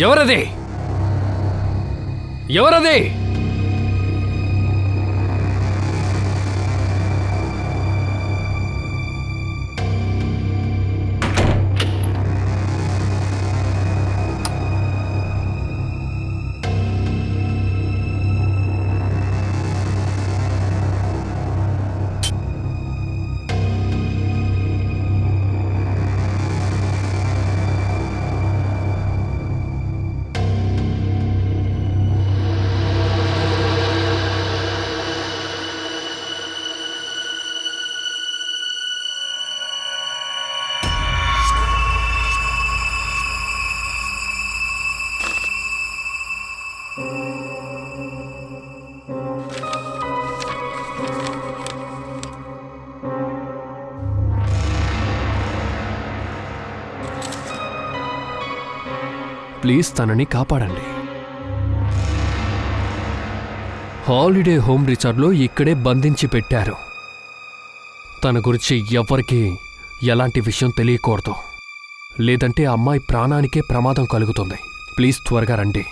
ఎవరది? ఎవరది? ప్లీజ్ తనని కాపాడండి. హాలిడే హోమ్ రిసార్ట్లో ఇక్కడే బంధించి పెట్టారు. తన గురించి ఎవ్వరికీ ఎలాంటి విషయం తెలియకూడదు, లేదంటే అమ్మాయి ప్రాణానికే ప్రమాదం కలుగుతుంది. ప్లీజ్ త్వరగా రండి.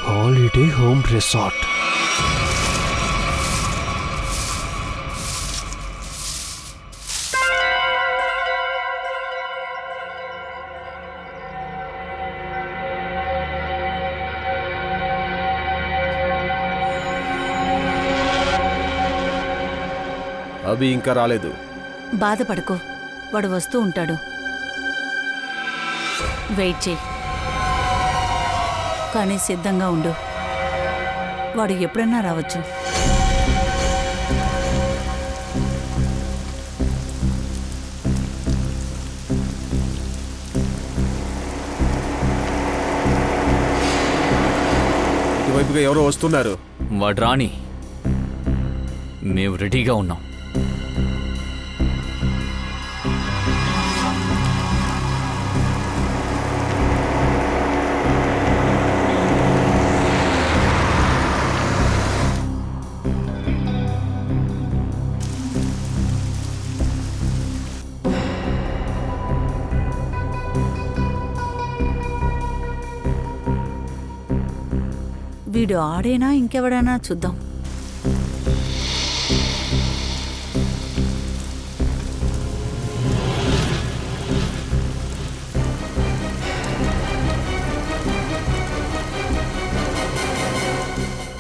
Holiday home resort. అభి ఇంకా రాలేదు. బాధపడుకో, వాడు వస్తూ ఉంటాడు. వెయిట్ చేయి, కానీ సిద్ధంగా ఉండు. వాడు ఎప్పుడన్నా రావచ్చు. ఇటువైపుగా ఎవరో వస్తున్నారు. వాడు రాని, మేము రెడీగా ఉన్నాం. వీడు ఆడేనా ఇంకెవడైనా చూద్దాం.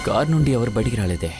కార్ నుండి ఎవరు బయటికి రాలేదే.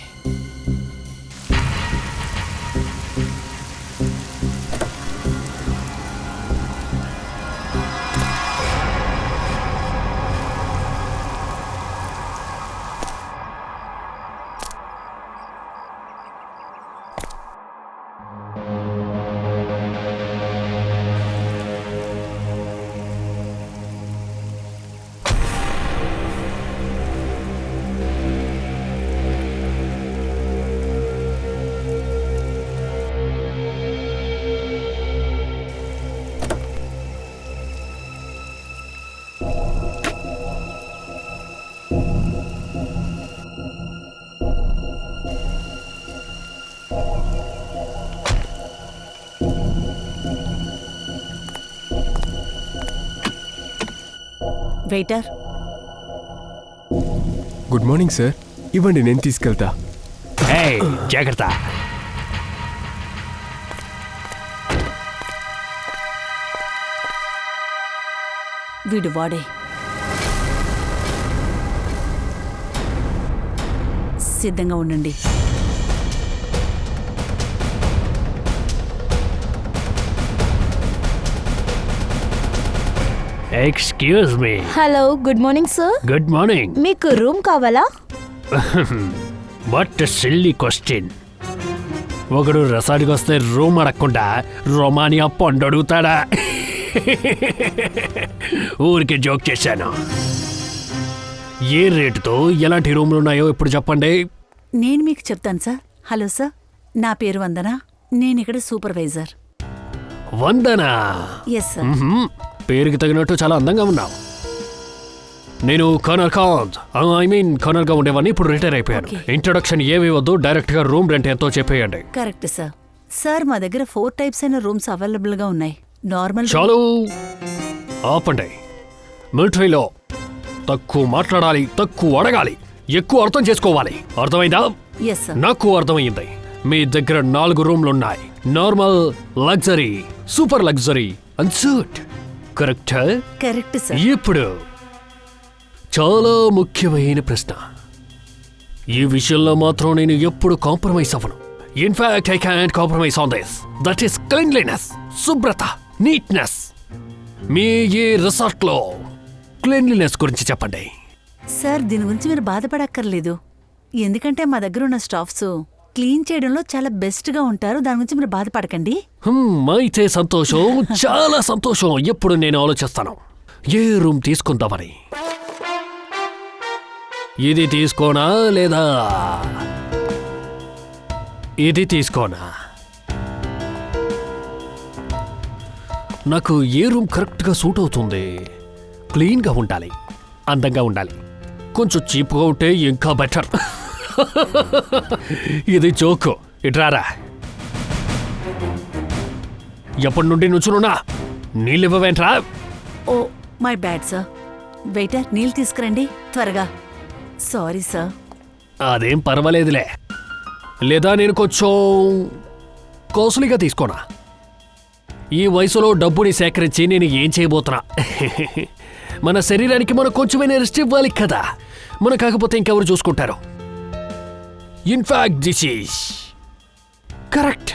వెయిటర్. Good morning sir. ఇవ్వండి, నేను తీసుకెళ్తా. జాగ్రత్త. వీడు వాడే. సిద్ధంగా ఉండండి. Excuse me. Hello, good morning sir. Good morning. మీకు రూమ్ కావాలా? What silly question. ఒకడు రసాడికి వస్తే రూమ్ అడగకుండా రొమానియా పండు అడుగుతాడా? ఊరికే జోక్ చేశాను. ఏ రేటుతో ఎలాంటి రూమ్లు ఉన్నాయో ఇప్పుడు చెప్పండి. నేను మీకు చెప్తాను సార్. హలో సార్, నా పేరు వందన. నేను ఇక్కడ సూపర్వైజర్. వందనా? Yes sir. పేరుకి తగినట్టు చాలా అందంగా ఉన్నావు. నేను కర్నల్గా ఉండేవాడిని, ఇప్పుడు రిటైర్ అయిపోయాను. ఇంట్రొడక్షన్ ఏవి వద్దు, డైరెక్ట్ గా రూమ్ రెంట్ ఎంతో చెప్పేయండి. Correct sir. సార్, మా దగ్గర 4 టైప్స్ అయిన రూమ్స్ అవైలబుల్గా ఉన్నాయి. నార్మల్ చాలు ఆపండి. మిలిటరీలో తక్కువ మాట్లాడాలి, తక్కువ అడగాలి, ఎక్కువ అర్థం చేసుకోవాలి. అర్థమైందా? Yes sir. నాకు అర్థమైంది. మీ దగ్గర 4 రూమ్లున్నాయి. Normal, luxury, super luxury and suite. Correct? Correct sir. ఇప్పుడు చాలా ముఖ్యమైన ప్రశ్న. ఈ విషయంలో మాత్రం నేను ఎప్పుడు కాంప్రమైజ్ అవ్వను. In fact I can compromise on this. That is cleanliness, శుభ్రత, నీట్నెస్. మీ ఈ రిసార్ట్లో క్లీన్లీనెస్ గురించి చెప్పండి. సార్ దీని గురించి మీరు బాధపడక్కర్లేదు. ఎందుకంటే మా దగ్గర ఉన్న స్టాఫ్స్ క్లీన్ చేయడంలో చాలా బెస్ట్గా ఉంటారు. దాని గురించి మీరు బాధపడకండి. అయితే సంతోషం, చాలా సంతోషం. ఎప్పుడు నేను ఆలోచిస్తాను ఏ రూమ్ తీసుకుందామని. ఇది తీసుకోనా లేదా ఇది తీసుకోనా? నాకు ఏ రూమ్ కరెక్ట్గా సూట్ అవుతుంది? క్లీన్గా ఉండాలి, అందంగా ఉండాలి, కొంచెం చీప్గా ఉంటే ఇంకా బెటర్. ఇది జోకు. ఇట్రారా. ఎప్పటి నుండి నుంచునున్నా నీళ్ళు ఇవ్వవేంట్రా? Oh my bad sir. Waiter నీళ్ళు తీసుకురండి త్వరగా. Sorry sir. అదేం పర్వాలేదులే. లేదా నేను కొంచెం కాస్ట్లీగా తీసుకోనా? ఈ వయసులో డబ్బుని సేకరించి నేను ఏం చేయబోతున్నా? మన శరీరానికి మనం కొంచెమైనా రెస్ట్ ఇవ్వాలి కదా. మనం కాకపోతే ఇంకెవరు చూసుకుంటారు? In fact this is correct.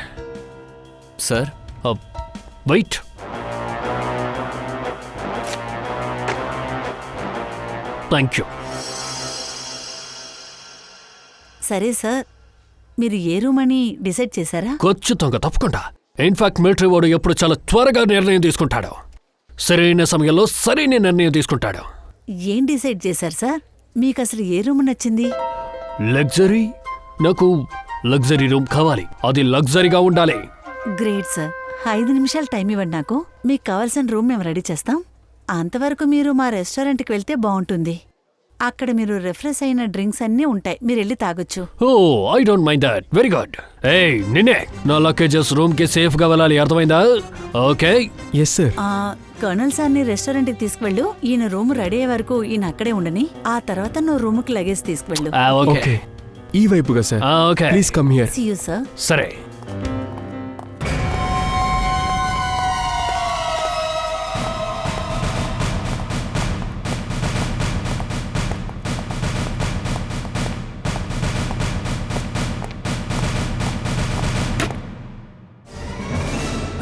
Sir, wait. Thank you. సరే సార్, మీరు ఏ రూమ్ అని డిసైడ్ చేశారా? ఖచ్చితంగా, తప్పకుండా. ఇన్ఫాక్ట్ మిలిటరీ వాడు ఎప్పుడు చాలా త్వరగా నిర్ణయం తీసుకుంటాడు. సరైన సమయంలో సరైన నిర్ణయం తీసుకుంటాడు. ఏం డిసైడ్ చేశారు సార్? మీకు అసలు ఏ రూమ్ నచ్చింది? లగ్జరీ. నాకు లగ్జరీ రూమ్ కావాలి. అది లగ్జరీగా ఉండాలి. Great sir. 5 నిమిషాలు టైం ఇవ్వండి నాకు. మీకు కావాల్సిన రూమ్ మేము రెడీ చేస్తాం. అంతవరకు మీరు మా రెస్టారెంట్కి వెళ్తే బాగుంటుంది. అక్కడ మీరు రిఫ్రెష్ అయిన డ్రింక్స్ అన్నీ ఉంటాయి. మీరు వెళ్ళి తాగొచ్చు. Oh, I don't mind that. Very good. ఏయ్ నిన్నే, నా లగేజెస్ రూమ్ కి సేఫ్ గా వెళ్ళాలి. అర్థమైందా? ఓకే. Yes sir. కర్నల్ సార్ని రెస్టారెంట్కి తీసుకువెళ్ళు. ఈయన రూమ్ రెడీ అయ్యే వరకు ఈయన అక్కడే ఉండని. ఆ తర్వాత నువ్వు రూమ్కి లగేజ్ తీసుకువెళ్ళు. ఓకే. ఓకే, ఈ వైపుగా sir. Okay. Please come here. See you sir. సరే.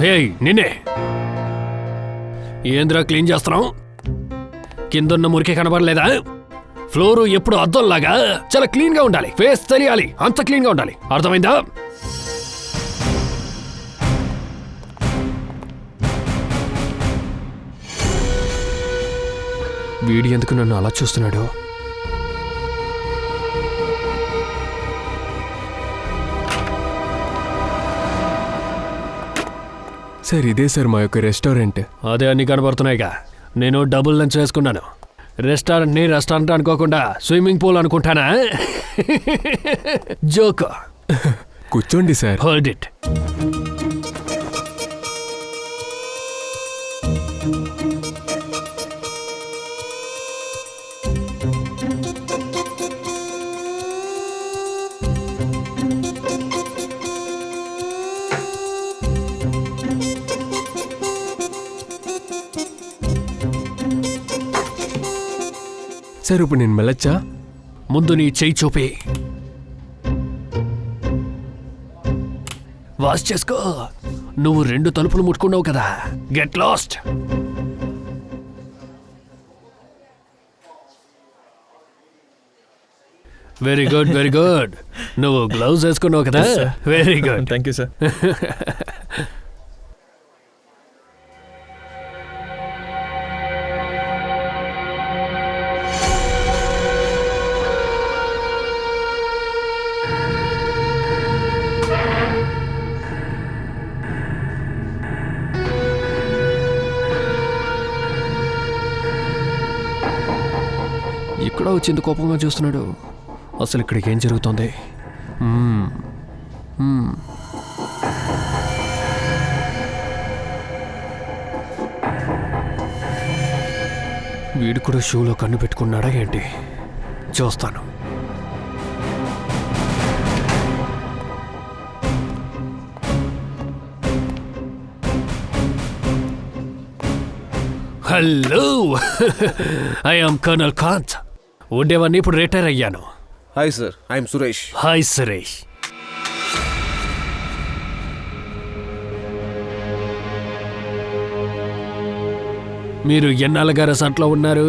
హేయ్ నిన్నే, ఏంద్రా క్లీన్ చేస్తున్నావు? కిందన్న మురికి కనబడలేదా? ఫ్లోరు ఎప్పుడు అద్దంలాగా చాలా క్లీన్ గా ఉండాలి. ఫేస్ తెలియాలి, అంత క్లీన్ గా ఉండాలి. అర్థమైందా? వీడి ఎందుకు నన్ను అలా చూస్తున్నాడు? సార్ ఇదే సార్ మా యొక్క రెస్టారెంట్. అదే అన్ని కనబడుతున్నాయిగా. నేను డబుల్ లంచ్ వేసుకున్నాను. రెస్టారెంట్ని రెస్టారెంట్ అనుకోకుండా స్విమ్మింగ్ పూల్ అనుకుంటానా? జోక్. కూర్చోండి సార్. Hold it. సార్ ఇప్పుడు నేను వెళ్ళొచ్చా? ముందు నీ చెయ్యి చూపి. వాష్ చేసుకో. నువ్వు 2 తలుపులు ముట్టుకున్నావు కదా. Get lost. Very good, very good. నువ్వు గ్లౌజ్ వేసుకున్నావు కదా. Very good. Thank you sir. ఇక్కడ వచ్చింది కోపంగా చూస్తున్నాడు. అసలు ఇక్కడికి ఏం జరుగుతోంది? వీడు కూడా షూలో కన్ను పెట్టుకున్నాడా ఏంటి? చూస్తాను. Hello, I am colonel Kant. ఉండేవాడిని, ఇప్పుడు రిటైర్ అయ్యాను. Hi sir, I'm Suresh. Hi Suresh. మీరు ఎన్నాళ్ళుగా రెసార్ట్లో ఉన్నారు?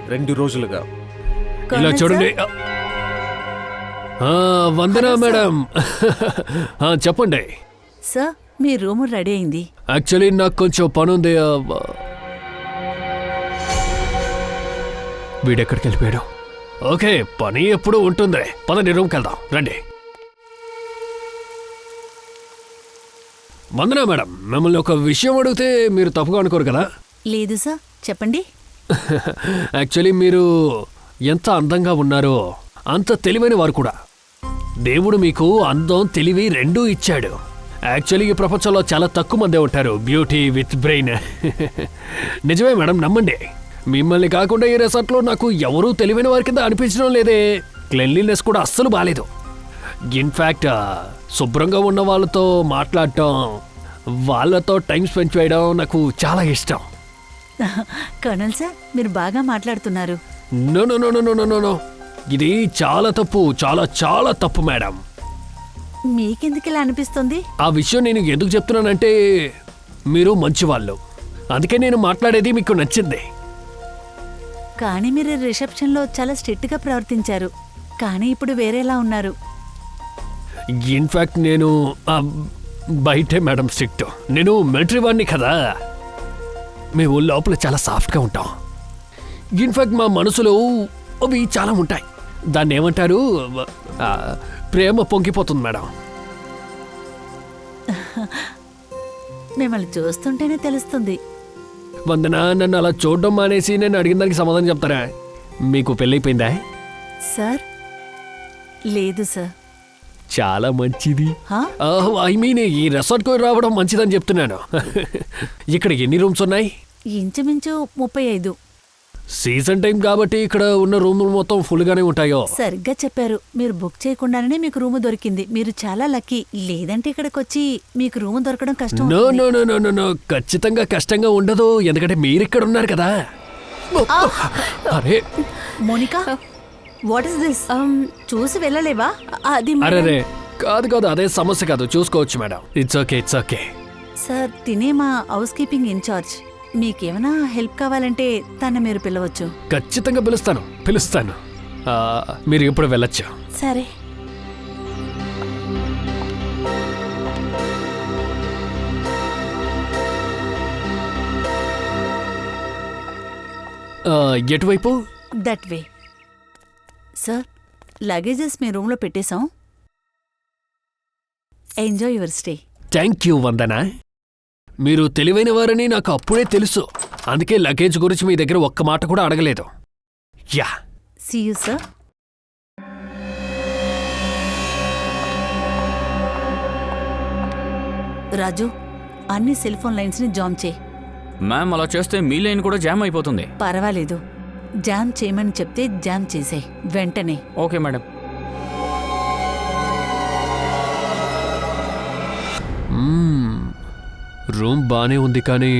2 రోజులుగా. ఇలా కర్నల్ చూడండి. వందనా మేడం. చెప్పండి. సార్, మీ రూమ్ రెడీ అయింది. యాక్చువల్లీ నాకు కొంచెం పనుంది. వీడెక్కడికి వెళ్ళిపోయాడు? ఓకే, పని ఎప్పుడు ఉంటుంది. పదండి, రూమ్కి వెళ్దాం, రండి. వందనా మేడం, మిమ్మల్ని ఒక విషయం అడిగితే మీరు తప్పుగా అనుకోరు కదా? లేదు సార్, చెప్పండి. యాక్చువల్లీ మీరు ఎంత అందంగా ఉన్నారో అంత తెలివైన వారు కూడా. దేవుడు మీకు అందం, తెలివి రెండూ ఇచ్చాడు. యాక్చువల్లీ ఈ ప్రపంచంలో చాలా తక్కువ మందే ఉంటారు బ్యూటీ విత్ బ్రెయిన్. నిజమే మేడం, నమ్మండి. మిమ్మల్ని కాకుండా ఈ రిసార్ట్లో నాకు ఎవరూ తెలివైన వారి కింద అనిపించడం లేదే. క్లెన్లీనెస్ కూడా అస్సలు బాలేదు. ఇన్ఫ్యాక్ట్ శుభ్రంగా ఉన్న వాళ్ళతో మాట్లాడటం, వాళ్ళతో టైం స్పెండ్ చేయడం నాకు చాలా ఇష్టం. కర్నల్ సార్, మీరు బాగా మాట్లాడుతున్నారు. No no no no no no no, ఇది చాలా తప్పు, చాలా చాలా తప్పు మేడం. మీకెందుకు ఇలా అనిపిస్తుంది? ఆ విషయం నేను ఎందుకు చెప్తున్నానంటే, మీరు మంచివాళ్ళు, అందుకే నేను మాట్లాడేది మీకు నచ్చింది. కానీ మీరు రిసెప్షన్లో చాలా స్ట్రిక్ట్గా ప్రవర్తించారు, కానీ ఇప్పుడు వేరేలా ఉన్నారు. ఇన్ఫ్యాక్ట్ నేను బయటే మేడం స్ట్రిక్ట్. నేను మిలిటరీ వాడిని కదా. మేము లోపల చాలా సాఫ్ట్గా ఉంటాం. ఇన్ఫ్యాక్ట్ మా మనసులో అవి చాలా ఉంటాయి. దాన్ని ఏమంటారు, ప్రేమ పొంగిపోతుంది మేడం. మిమ్మల్ని చూస్తుంటేనే తెలుస్తుంది. వందనా, నన్ను అలా చూడడం మానేసి నేను అడిగిన దానికి సమాధానం చెప్తారా? మీకు పెళ్ళైపోయిందా? సార్, లేదు సార్. చాలా మంచిది. హా? ఐ మీన్ ఈ రెసార్ట్కి రావడం మంచిదని చెప్తున్నాను. ఇక్కడ ఎన్ని రూమ్స్ ఉన్నాయి? ఇంచుమించు 35. సీజన్ టైం కాబట్టి ఇక్కడ ఉన్న రూములు మొత్తం ఫుల్గానే ఉంటాయో? సరిగ్గా చెప్పారు. మీరు బుక్ చేయకుండానే మీకు రూమ్ దొరికింది. మీరు చాలా లక్కీ. లేదంటే ఇక్కడికి వచ్చి మీకు రూమ్ దొరకడం కష్టం నో అవుతుంది. No no no no no, ఖచ్చితంగా కష్టంగా ఉండదు, ఎందుకంటే మీరు ఇక్కడ ఉన్నారు కదా. అరే మోనికా, వాట్ ఇస్ దిస్? చూసి వెళ్ళలేవా? అది అరే రే, కాదు కాదు, అదే సమస్య కాదు, చూసుకోవచ్చు madam. It's okay, it's okay. Sir, తినే మా హౌస్ కీపింగ్ ఇన్ఛార్జ్. మీకేమైనా హెల్ప్ కావాలంటే తన మీరు పిలవచ్చు. ఖచ్చితంగా పిలుస్తాను. మీరు ఇప్పుడు వెళ్ళొచ్చు. సరే. ఎటువైపు? That way. సార్, లగేజెస్ మీ రూమ్లో పెట్టేశాం. Enjoy your stay. Thank you Vandana. మీరు తెలివైన వారని నాకు అప్పుడే తెలుసు, అందుకే లగేజ్ గురించి మీ దగ్గర ఒక్క మాట కూడా అడగలేదు. Yeah, see you sir. Raju, అన్ని సెల్ ఫోన్ లైన్స్ని జామ్ చేయి. మ్యామ్, అలా చేస్తే మీ లైన్ కూడా జామ్ అయిపోతుంది. పర్వాలేదు, జామ్ చేయమని చెప్తే జామ్ చేసేయ్ వెంటనే. Okay madam. రూమ్ బానే ఉంది, కానీ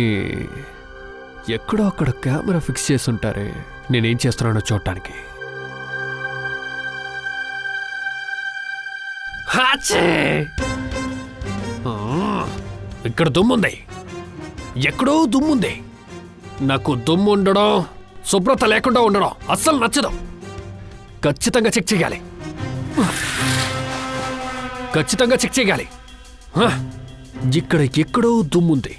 ఎక్కడో అక్కడ కెమెరా ఫిక్స్ చేసి ఉంటారే. నేనేం చేస్తున్నానో చూడటానికి. ఇక్కడ దుమ్ముంది, ఎక్కడో దుమ్ముంది. నాకు దుమ్ము ఉండడం, శుభ్రత లేకుండా ఉండడం అస్సలు నచ్చదు. ఖచ్చితంగా చెక్ చేయాలి. ఇక్కడ ఎక్కడో దుమ్ముంది.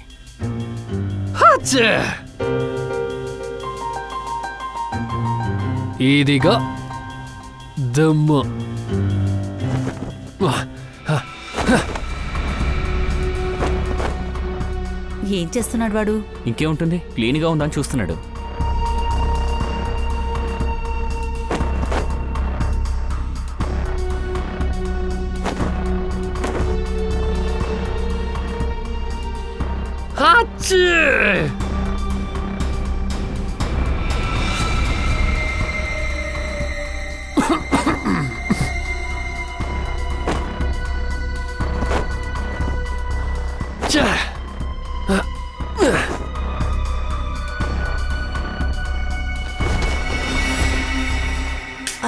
ఇదిగా దుమ్ము. ఏం చేస్తున్నాడు వాడు? ఇంకేముంటుంది, క్లీన్గా ఉందని చూస్తున్నాడు.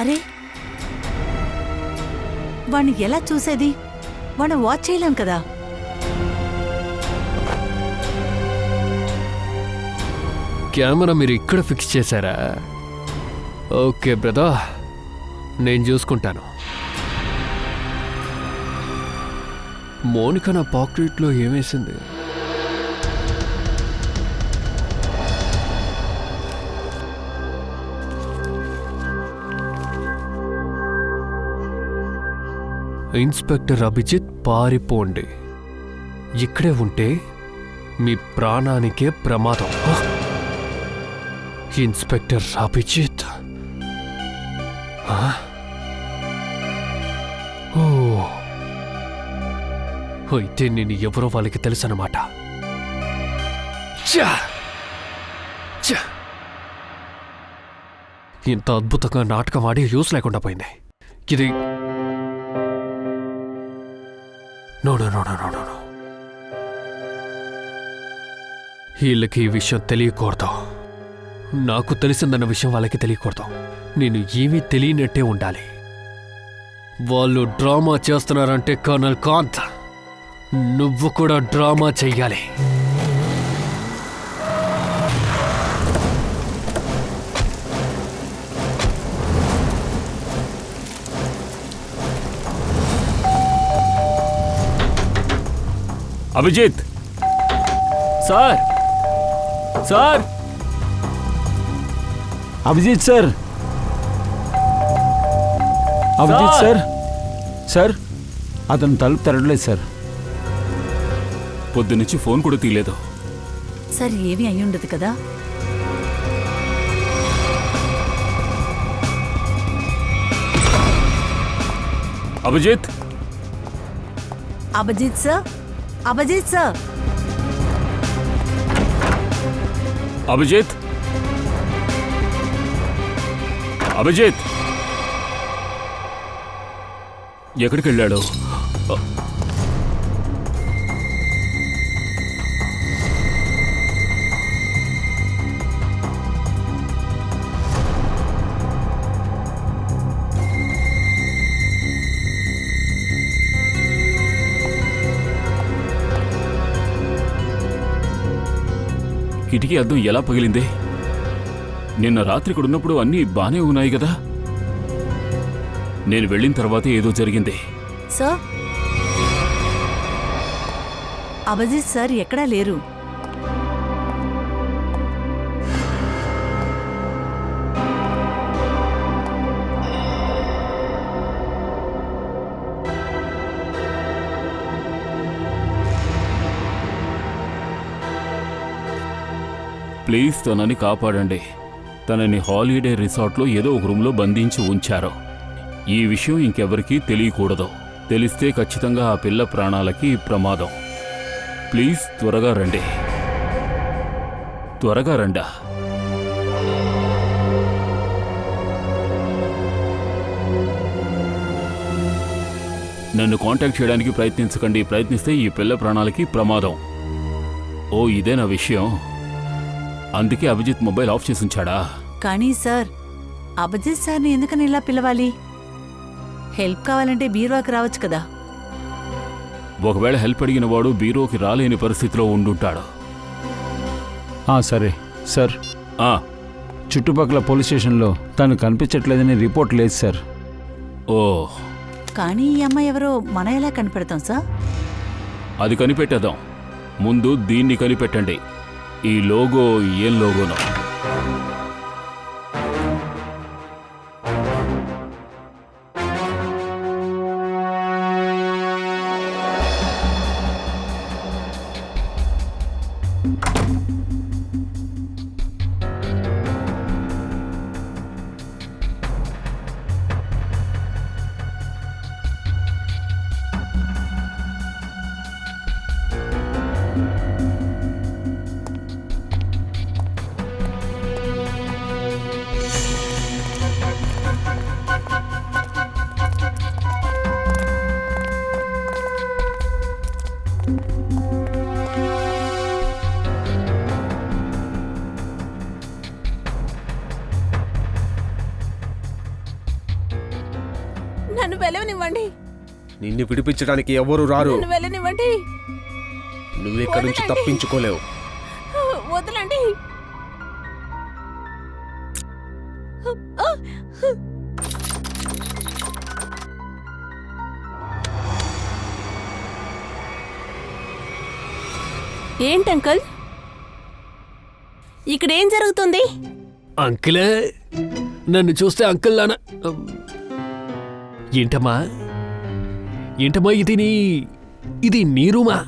అరే వాణ్ణి ఎలా చూసేది? వాణ్ణి వాచ్ చేయలేం కదా. కెమెరా మీరు ఇక్కడ ఫిక్స్ చేశారా? ఓకే బ్రదర్, నేను చూసుకుంటాను. మోనిక నా పాకెట్లో ఏమేసింది? ఇన్స్పెక్టర్ అభిజిత్ పారిపోండి. ఇక్కడే ఉంటే మీ ప్రాణానికే ప్రమాదం. ఇన్స్పెక్టర్ అభిజిత్. ఓ, అయితే నేను ఎవరో వాళ్ళకి తెలుసన్నమాట. ఇంత అద్భుతంగా నాటకం ఆడి యూస్ లేకుండా పోయింది. ఇది no no no no no no. వీళ్ళకి ఈ విషయం తెలియకూడదు. నాకు తెలిసిందన్న విషయం వాళ్ళకి తెలియకూడదు. నేను ఏమీ తెలియనట్టే ఉండాలి. వాళ్ళు డ్రామా చేస్తున్నారంటే కర్నల్ కాంత్, నువ్వు కూడా డ్రామా చెయ్యాలి. Abhijit sir, sir, Abhijit sir, Abhijit sir, sir అతను తలుపు తెరవలేదు సార్. పొద్దునుంచి ఫోన్ కూడా తీయలేదు. సరే ఏమీ అయ్యుండదు కదా. అభిజిత్, అభిజిత్ సార్, అభిజిత్ సార్, అభిజిత్, అభిజిత్ ఎక్కడికి వెళ్ళాడు? కిటికీ అద్దం ఎలా పగిలింది? నిన్న రాత్రి ఇక్కడ ఉన్నప్పుడు అన్నీ బానే ఉన్నాయి కదా. నేను వెళ్ళిన తర్వాత ఏదో జరిగింది. సార్, అభిజిత్ సార్ ఎక్కడా లేరు. ప్లీజ్ తనని కాపాడండి. తనని హాలిడే రిసార్ట్లో ఏదో ఒక రూమ్లో బంధించి ఉంచారు. ఈ విషయం ఇంకెవరికీ తెలియకూడదు. తెలిస్తే ఖచ్చితంగా ఆ పిల్ల ప్రాణాలకి ప్రమాదం. ప్లీజ్ త్వరగా రండి, త్వరగా రండా. నన్ను కాంటాక్ట్ చేయడానికి ప్రయత్నించకండి. ప్రయత్నిస్తే ఈ పిల్ల ప్రాణాలకి ప్రమాదం. ఓ, ఇదే నా విషయం. అందుకే అభిజిత్ మొబైల్ ఆఫ్ చేసి ఉంచాడా? కానీ సార్, అభిజిత్ సార్ని ఎందుకని ఇలా పిలవాలి? హెల్ప్ కావాలంటే బీరువాకి రావచ్చు కదా. ఒకవేళ హెల్ప్ అడిగిన వాడు బీరోకి రాలేని పరిస్థితిలో ఉండుంటాడు. సరే సార్, చుట్టుపక్కల పోలీస్ స్టేషన్లో తను కనిపించట్లేదని రిపోర్ట్ లేదు సార్. ఓ, కానీ ఈ అమ్మాయి ఎవరో మనం ఎలా కనిపెడతాం సార్? అది కనిపెట్టేద్దాం. ముందు దీన్ని కనిపెట్టండి. ఈ లోగో ఏం లోగోనో. నన్ను వెళ్ళనివ్వండి. నిన్ను విడిపించడానికి ఎవరు రారు. నన్ను వెళ్ళనివ్వండి. నువ్వు ఇక్కడి నుంచి తప్పించుకోలేవు. వదలండి. ఏంటి అంకుల్, ఇక్కడ ఏం జరుగుతుంది? అంకులే నన్ను చూస్తే అంకుల్లానా? ఏంటమ్మా ఏంటమ్మా ఇది నీ రూమా?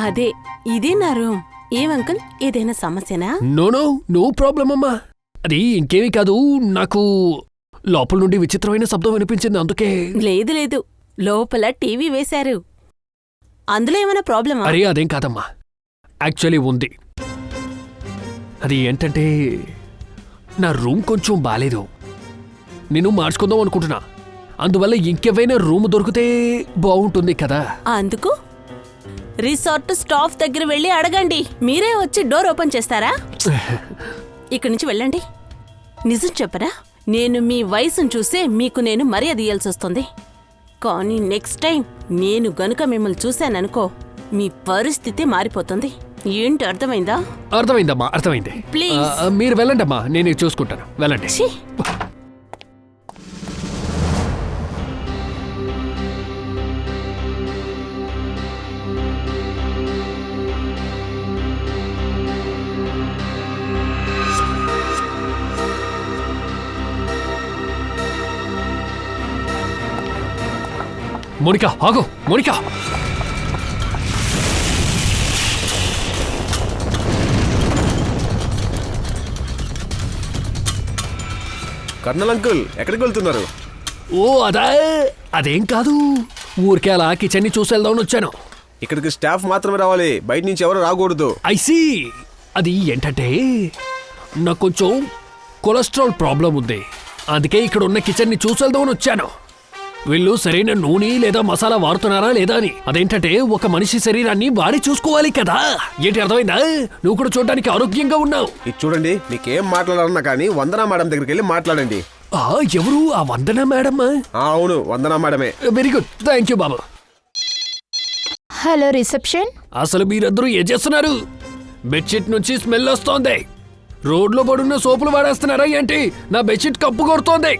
అదే, ఇదే నా రూమ్. ఏం అంకుల్, ఏదైనా సమస్యనా? నో ప్రాబ్లం అమ్మా. అది ఇంకేమీ కాదు, నాకు లోపల నుండి విచిత్రమైన శబ్దం వినిపించింది, అందుకే. లేదు లేదు, లోపల టీవీ వేశారు. అందులో ఏమైనా ప్రాబ్లమా? అరే అదేం కాదమ్మా, యాక్చువల్లీ ఉంది. అది ఏంటంటే నా రూమ్ కొంచెం బాలేదు, నేను మార్చుకుందాం అనుకుంటున్నా. అందువల్ల ఇంకేవైనా రూమ్ దొరికితే బాగుంటుంది కదా. అందుకు రిసార్ట్ స్టాఫ్ దగ్గర వెళ్ళి అడగండి. మీరే వచ్చి డోర్ ఓపెన్ చేస్తారా? ఇక్కడి నుంచి వెళ్ళండి. నిజం చెప్పరా, నేను మీ వయసును చూసే మీకు నేను మర్యాద ఇయ్యాల్సి వస్తుంది. కానీ నెక్స్ట్ టైం నేను గనుక మిమ్మల్ని చూశాననుకో, మీ పరిస్థితి మారిపోతుంది. ఏంటి, అర్థమైందా? అర్థమైందమ్మా, అర్థమైంది. ప్లీజ్. మీరు వెళ్ళండమ్మా, నేను ఇది చూసుకుంటాను, వెళ్ళండి. ఛీ! మోనికా ఆగు, మోనికా. కర్నల్ అంకుల్, ఎక్కడికి వెళ్తున్నారు? ఓ అదేం కాదు, ఊరికే అలా కిచెన్ని చూసి వెళ్దామని వచ్చాను. ఇక్కడికి స్టాఫ్ మాత్రమే రావాలి, బయట నుంచి ఎవరు రాకూడదు. ఐసీ, అది ఏంటంటే నాకు కొంచెం కొలెస్ట్రాల్ ప్రాబ్లం ఉంది, అందుకే ఇక్కడ ఉన్న కిచెన్ని చూసి వెళ్దామని వచ్చాను. వీళ్ళు సరైన నూనె లేదా మసాలా వాడుతున్నారా లేదా అని. అదేంటంటే ఒక మనిషి శరీరాన్ని వాడి చూసుకోవాలి కదా. ఏంటి, అర్థమైందా? నువ్వు కూడా చూడడానికి ఆరోగ్యంగా ఉన్నావు. ఇది చూడండి, మీకేం మాట్లాడాలన్నా కానీ వందనా మేడం దగ్గరికి వెళ్ళి మాట్లాడండి. ఎవరు ఆ వందనా మేడం? అవును, వందనా మేడమే. వెరీ గుడ్, థ్యాంక్ యూ బాబు. Hello reception. అసలు మీరందరూ ఏం చేస్తున్నారు? బెడ్షీట్ నుంచి స్మెల్ వస్తోంది. రోడ్లో పడున్న సోపులు వాడేస్తున్నారా ఏంటి? నా బెడ్షీట్ కప్పు కొడుతోంది.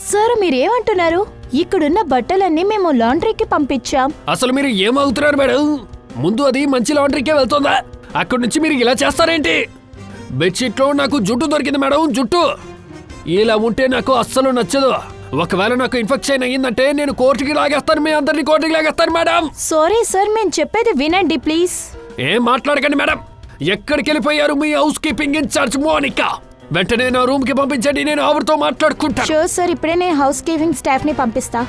సార్ మీరేమంటున్నారు? ఇక్కడున్న బట్టలన్నీ మేము లాండ్రీకి పంపించాం. అసలు మీరు ఏమవుతున్నారు మేడం? ముందు అది మంచి లాండ్రీకే వెళ్తుందా? అక్కడి నుంచి మీరు ఇలా చేస్తారేంటి? బెడ్షీట్లో నాకు జుట్టు దొరికింది మేడం, జుట్టు. ఇలా ఉంటే నాకు అస్సలు నచ్చదు. ఒకవేళ నాకు ఇన్ఫెక్షన్ అయ్యిందంటే నేను కోర్టుకి లాగేస్తాను, మీ అందరినీ కోర్టుకి లాగేస్తాను మేడం. సారీ సార్, మేము చెప్పేది వినండి ప్లీజ్. ఏం మాట్లాడకండి మేడం. ఎక్కడికి వెళ్ళిపోయారు మీ హౌస్ కీపింగ్ ఇన్ఛార్జ్ మోనికా? వెంటనే నా రూమ్ కి పంపించండి, నేను ఆవిడతో మాట్లాడుకుంటాను. షూర్ సార్, ఇప్పుడే నేను హౌస్ కీపింగ్ స్టాఫ్ ని పంపిస్తా.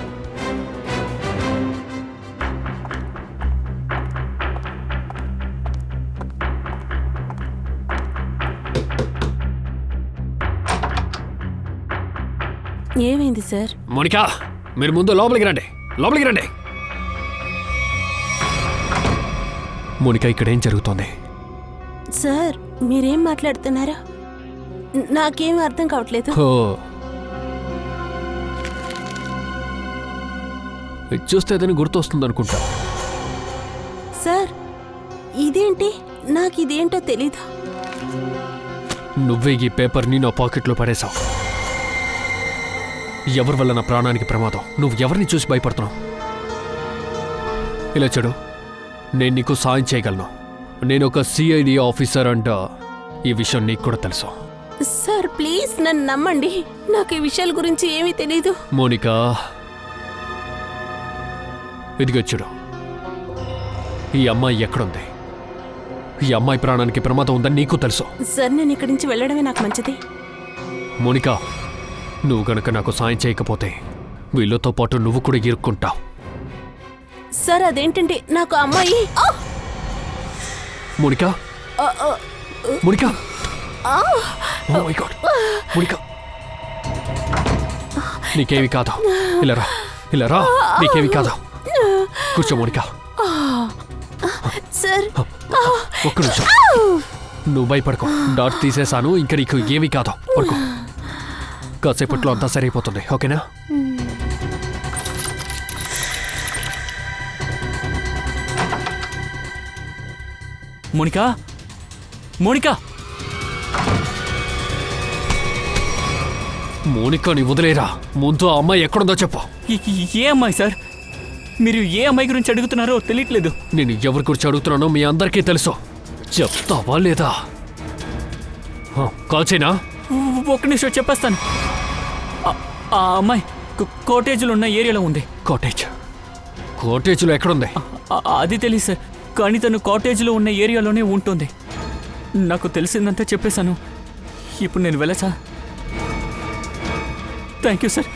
ఏమైంది సార్? మోనికా, మీరు ముందు లోపలికి రండి, లోపలికి రండి. మోనికా, ఇక్కడ ఏం జరుగుతోంది? సార్ మీరేం మాట్లాడుతున్నారా? నాకేం అర్థం కావట్లేదు. చూస్తే అదని గుర్తొస్తుంది అనుకుంటా. సార్ ఇదేంటి, నాకు ఇదేంటో తెలీదు. నువ్వే ఈ పేపర్ని నా పాకెట్లో పడేశావు. ఎవరి వల్ల నా ప్రాణానికి ప్రమాదం? నువ్వు ఎవరిని చూసి భయపడుతున్నావు? ఇలా చెడు, నేను నీకు సాయం చేయగలను. నేను ఒక సిఐడి ఆఫీసర్ అంట, ఈ విషయం నీకు కూడా తెలుసు. సార్ ప్లీజ్ నన్ను నమ్మండి, నాకు ఈ విషయాల గురించి ఏమీ తెలీదు. మోనికా, ఇదిగో చూడు, ఈ అమ్మాయి ఎక్కడుంది? ఈ అమ్మాయి ప్రాణానికి ప్రమాదం ఉందని నీకు తెలుసు. సార్ నేను ఇక్కడి నుంచి వెళ్ళడమే నాకు మంచిది. మోనికా, నువ్వు గనక నాకు సాయం చేయకపోతే వీళ్ళతో పాటు నువ్వు కూడా ఇరుక్కుంటావు. సార్ అదేంటంటే నాకు అమ్మాయి. Monica, Monica, oh my god, Monica, నీకేమి కాదు, ఇలా రా, ఇలా రా, నీకేమి కాదు. కూర్చో మోనికా. సార్ ఒక్క నిమిషం, నువ్వు భయపడుకో, డాట్ తీసేశాను, ఇంకా నీకు ఏమీ కాదు, పడుకో. కాసేపట్లో అంతా సరైపోతుంది, ఓకేనా? మోనికా మోనికా మోనికాని వదిలేరా. ముందు ఆ అమ్మాయి ఎక్కడుందో చెప్పు. ఏ అమ్మాయి సార్? మీరు ఏ అమ్మాయి గురించి అడుగుతున్నారో తెలియట్లేదు. నేను ఎవరి గురించి అడుగుతున్నానో మీ అందరికీ తెలుసు. చెప్తావా లేదా? కాల్ చేయనా? ఒక్క నిమిషం చెప్పేస్తాను. ఆ అమ్మాయి కాటేజీలో ఉన్న ఏరియాలో ఉంది. కాటేజ్లో ఎక్కడుంది? అది తెలియదు సార్, కానీ తను కాటేజీలో ఉన్న ఏరియాలోనే ఉంటుంది. నాకు తెలిసిందంతా చెప్పేశాను. ఇప్పుడు నేను వెళ్ళచ్చా? Thank you sir.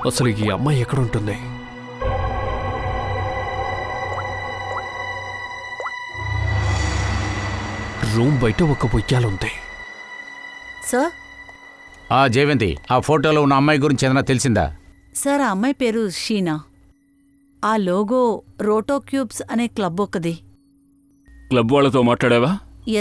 అసలు ఈ అమ్మాయి ఎక్కడుంటుంది? రూమ్ బయట ఒక ఉయ్యాలుంది. సార్ జయవంతి, ఆ ఫోటోలో ఉన్న అమ్మాయి గురించి ఏదైనా తెలిసిందా? సార్ ఆ అమ్మాయి పేరు షీనా. ఆ లోగో రోటో క్యూబ్స్ అనే క్లబ్ ఒకది. క్లబ్ వాళ్ళతో మాట్లాడావా?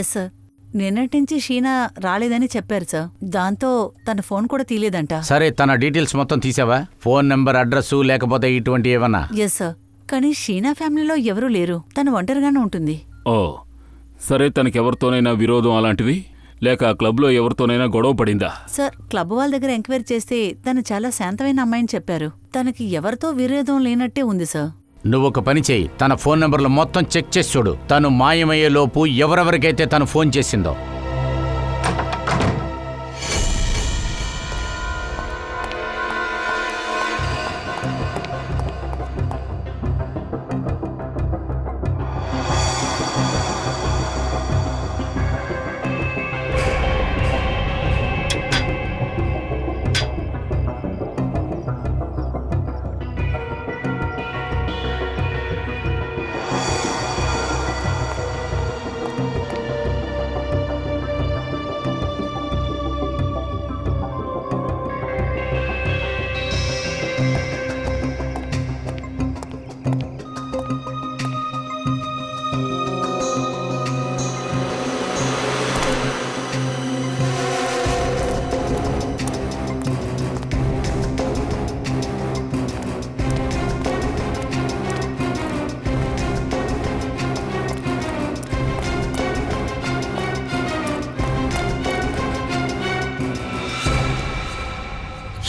Yes sir. నిన్నటి నుంచి షీనా రాలేదని చెప్పారు సార్. దాంతో తన ఫోన్ కూడా తీలేదంట. సరే, తన డీటెయిల్స్ మొత్తం తీసావా? ఫోన్ నెంబర్, అడ్రస్ లేకపోతే ఇటువంటి ఏమన్నా? Yes sir. కానీ షీనా ఫ్యామిలీలో ఎవరూ లేరు. తను ఒంటరిగానే ఉంటుంది. ఓ సరే, తనకెవరితోనైనా విరోధం అలాంటిది, లేక ఆ క్లబ్లో ఎవరితోనైనా గొడవ పడిందా? సార్ క్లబ్ వాళ్ళ దగ్గర ఎంక్వైరీ చేస్తే తను చాలా శాంతమైన అమ్మాయిని చెప్పారు. తనకి ఎవరితో విరోధం లేనట్టే ఉంది సార్. నువ్వు ఒక పని చేయి, తన ఫోన్ నెంబర్లు మొత్తం చెక్ చేసి చూడు. తను మాయమయ్యే లోపు ఎవరెవరికైతే తను ఫోన్ చేసిందో.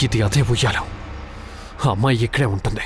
ఇది అదే ఉయ్యాల. ఆ అమ్మాయి ఇక్కడే ఉంటుంది.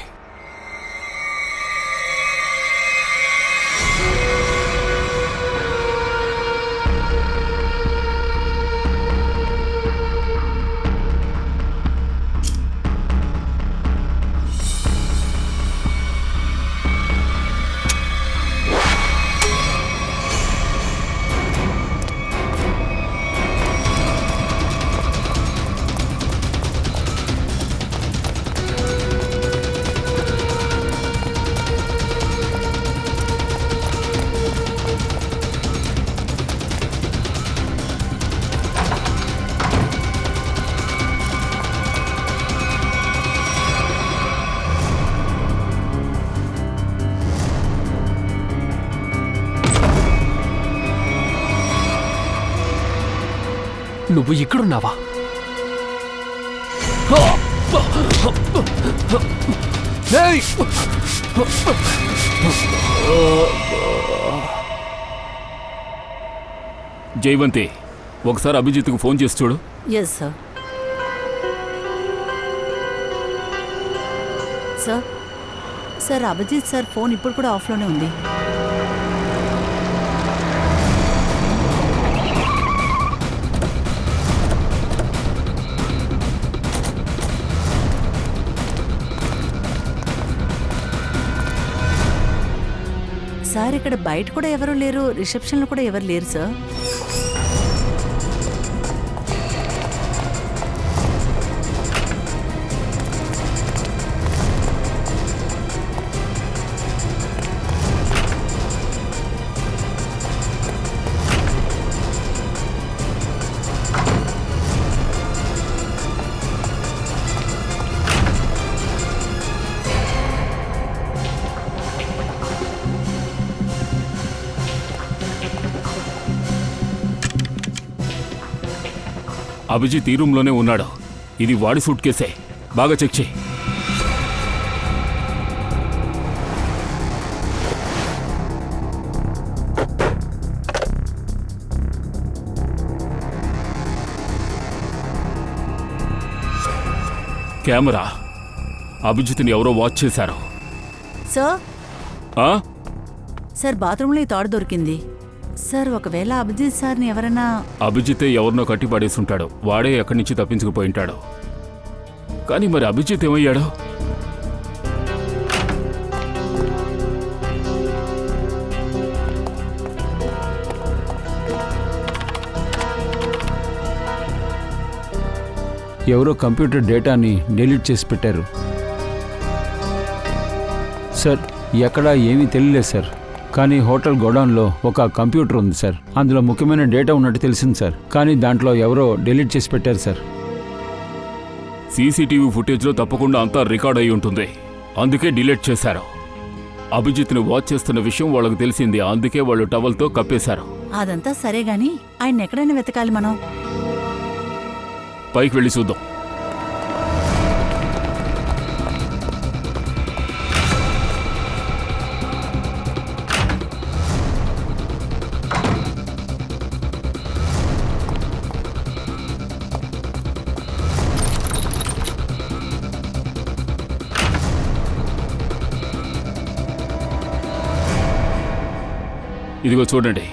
నువ్వు ఇక్కడున్నావా? జైవంతి, ఒకసారి అభిజిత్కు ఫోన్ చేసి చూడు. Yes sir. Sir sir Abhijit sir phone ఇప్పుడు కూడా ఆఫ్లోనే ఉంది. సార్ ఇక్కడ బయట కూడా ఎవరు లేరు, రిసెప్షన్లో కూడా ఎవరు లేరు సార్. అభిజిత్ ఈ రూమ్లోనే ఉన్నాడు. ఇది వాడి సూట్ కేసే. బాగా చెక్ చేయి. కెమెరా. అభిజిత్ని ఎవరో వాచ్ చేశారు. సార్ ఆ? సార్ బాత్రూంలో ఈ తాడు దొరికింది. సార్ ఒకవేళ అభిజిత్ సార్ని ఎవరైనా అభిజితే ఎవరినో కట్టిపడేసుంటాడు. వాడే ఎక్కడి నుంచి తప్పించుకుపోయింటాడు. కానీ మరి అభిజిత్ ఏమయ్యాడు? ఎవరో కంప్యూటర్ డేటాని డిలీట్ చేసి పెట్టారు సార్. ఎక్కడా ఏమీ తెలియలేదు సార్. కానీ హోటల్ గోడౌన్లో ఒక కంప్యూటర్ ఉంది సార్. అందులో ముఖ్యమైన డేటా ఉన్నట్టు తెలిసింది సార్. కానీ దాంట్లో ఎవరో డిలీట్ చేసి పెట్టారు సార్. సీసీటీవీ ఫుటేజ్లో తప్పకుండా అంతా రికార్డ్ అయి ఉంటుంది. అందుకే డిలీట్ చేశారు. అభిజిత్ని వాచ్ చేస్తున్న విషయం వాళ్ళకి తెలిసింది. అందుకే వాళ్ళు టవల్తో కప్పేశారు. అదంతా సరే గాని ఆయన ఎక్కడైనా వెతకాలి మనం. పైకి వెళ్ళి చూద్దాం. ఇదిగో చూడండి,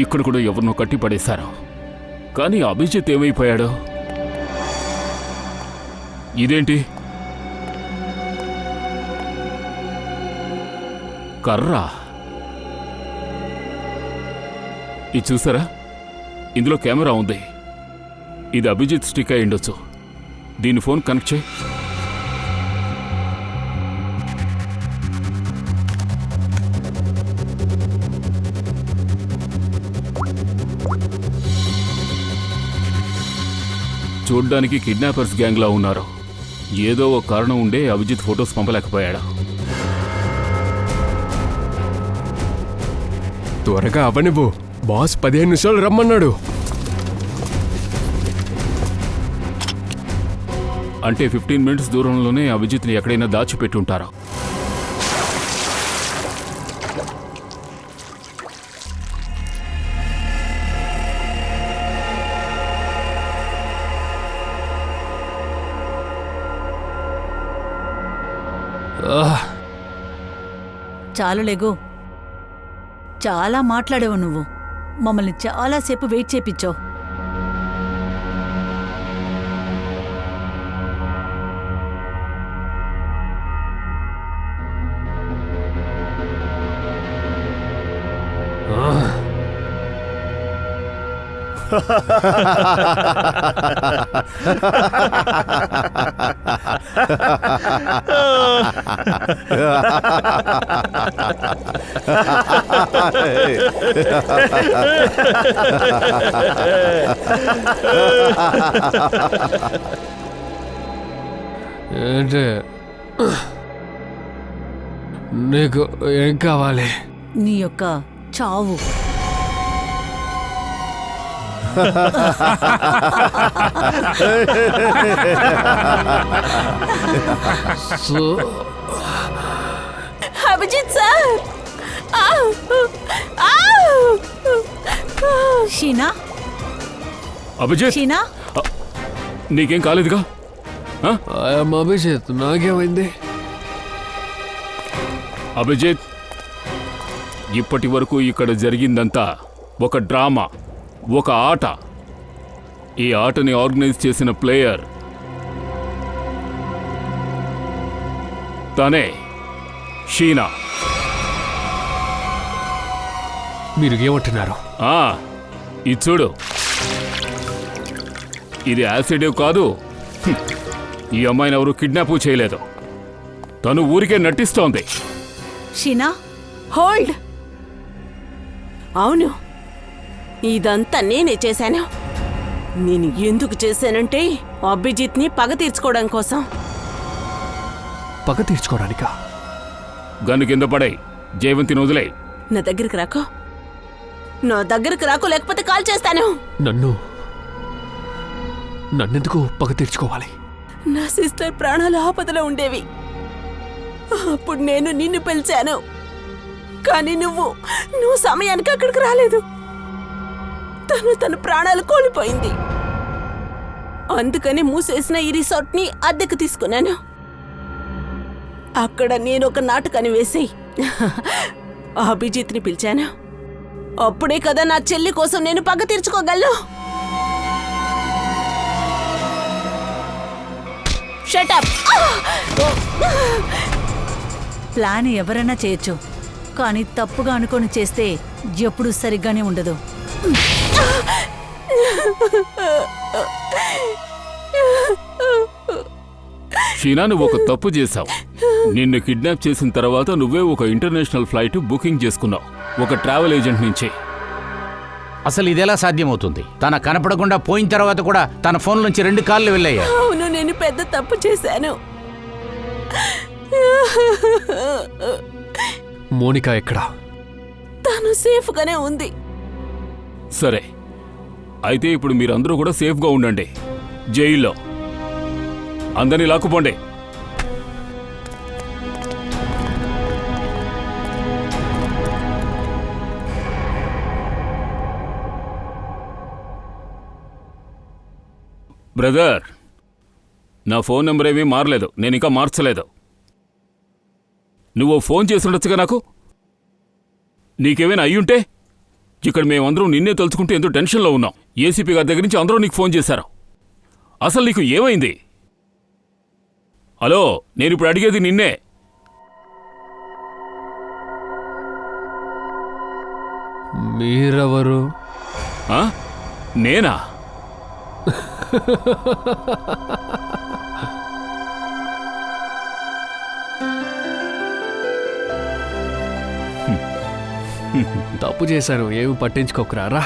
ఇక్కడ కూడా ఎవరినో కట్టి పడేశారు. కానీ అభిజిత్ ఏమైపోయాడు? ఇదేంటి? కర్ర. ఇది చూసారా? ఇందులో కెమెరా ఉంది. ఇది అభిజిత్ స్టిక్ అయి ఉండొచ్చు. దీని ఫోన్ కనెక్ట్ చేయి. చూడ్డానికి కిడ్నాపర్స్ గ్యాంగ్లా ఉన్నారు. ఏదో ఒక కారణం ఉండే అభిజిత్ ఫొటోస్ పంపలేకపోయాడు. త్వరగా అవనివ్వు. బాస్ 15 నిమిషాలు రమ్మన్నాడు. అంటే 15 మినిట్స్ దూరంలోనే అభిజిత్ని ఎక్కడైనా దాచిపెట్టుంటారు. చాలు లేగు. చాలా మాట్లాడేవు నువ్వు. మమ్మల్ని చాలాసేపు వెయిట్ చేపించావు. ఏంటి? నీకు ఏం కావాలి? నీ యొక్క చావు. అభిజిత్ సార్. షీనా, అభిజిత్, షీనా, నీకేం కాలేదుగా? అభిజిత్, నాకేమైంది? అభిజిత్, ఇప్పటి వరకు ఇక్కడ జరిగిందంతా ఒక డ్రామా, ఒక ఆట. ఈ ఆటని ఆర్గనైజ్ చేసిన ప్లేయర్ తనే షీనా. మీరు ఏమంటున్నారు? ఇది చూడు. ఇది యాసిడ్ కాదు. ఈ అమ్మాయిని ఎవరు కిడ్నాప్ చేయలేదు. తను ఊరికే నటిస్తోంది. షీనా, హోల్డ్. అవును, ఇదంతా నేనే చేశాను. నేను ఎందుకు చేశానంటే అభిజిత్ని పగ తీర్చుకోవడం కోసం. పగ తీర్చుకోవడానికా? గన్ను కింద పడే జయవంతిని వదిలే. నా దగ్గరికి రాకో, నా దగ్గరికి రాకో, లేకపోతే కాల్ చేస్తాను. నన్ను నన్నెందుకు పగ తీర్చుకోవాలి? నా సిస్టర్ ప్రాణాలు ఆపదలో ఉండేవి. అప్పుడు నేను నిన్ను పిలిచాను, కానీ నువ్వు సమయానికి అక్కడికి రాలేదు. తన ప్రాణాలు కోల్పోయింది. అందుకని మూసేసిన ఈ రిసార్ట్ని అద్దెకు తీసుకున్నాను. అక్కడ నేను ఒక నాటకాన్ని వేసి అభిజిత్ని పిలిచాను. అప్పుడే కదా నా చెల్లి కోసం నేను పగ తీర్చుకోగలను. షటప్! ప్లాన్ ఎవరైనా చేయొచ్చు, కానీ తప్పుగా అనుకొని చేస్తే ఎప్పుడు సరిగ్గానే ఉండదు. షీనా, నువ్వు ఒక తప్పు చేశావు. నిన్ను కిడ్నాప్ చేసిన తర్వాత నువ్వే ఒక ఇంటర్నేషనల్ ఫ్లైట్ బుకింగ్ చేసుకున్నావు, ఒక ట్రావెల్ ఏజెంట్ నుంచి. అసలు ఇదెలా సాధ్యమవుతుంది? తన కనపడకుండా పోయిన తర్వాత కూడా తన ఫోన్ నుంచి 2 కాళ్ళు వెళ్ళాయా? అవును, నేను పెద్ద తప్పు చేశాను. మోనికా ఎక్కడా? తను సేఫ్గానే ఉంది. సరే, అయితే ఇప్పుడు మీరందరూ కూడా సేఫ్గా ఉండండి. జైల్లో అందరినీ లాక్కుపోండి. బ్రదర్, నా ఫోన్ నెంబర్ ఏమీ మారలేదు, నేను ఇంకా మార్చలేదు. నువ్వు ఫోన్ చేసి ఉండొచ్చుగా నాకు. నీకేమైనా అయ్యుంటే? ఇక్కడ మేమందరం నిన్నే తలుచుకుంటూ ఎంతో టెన్షన్లో ఉన్నాం. ఏసీపీ గారి దగ్గర నుంచి అందరూ నీకు ఫోన్ చేశారు. అసలు నీకు ఏమైంది? హలో, నేనిప్పుడు అడిగేది నిన్నే. మీరెవరు? నేనా? తప్పు చేశాను, ఏమి పట్టించుకోకురా.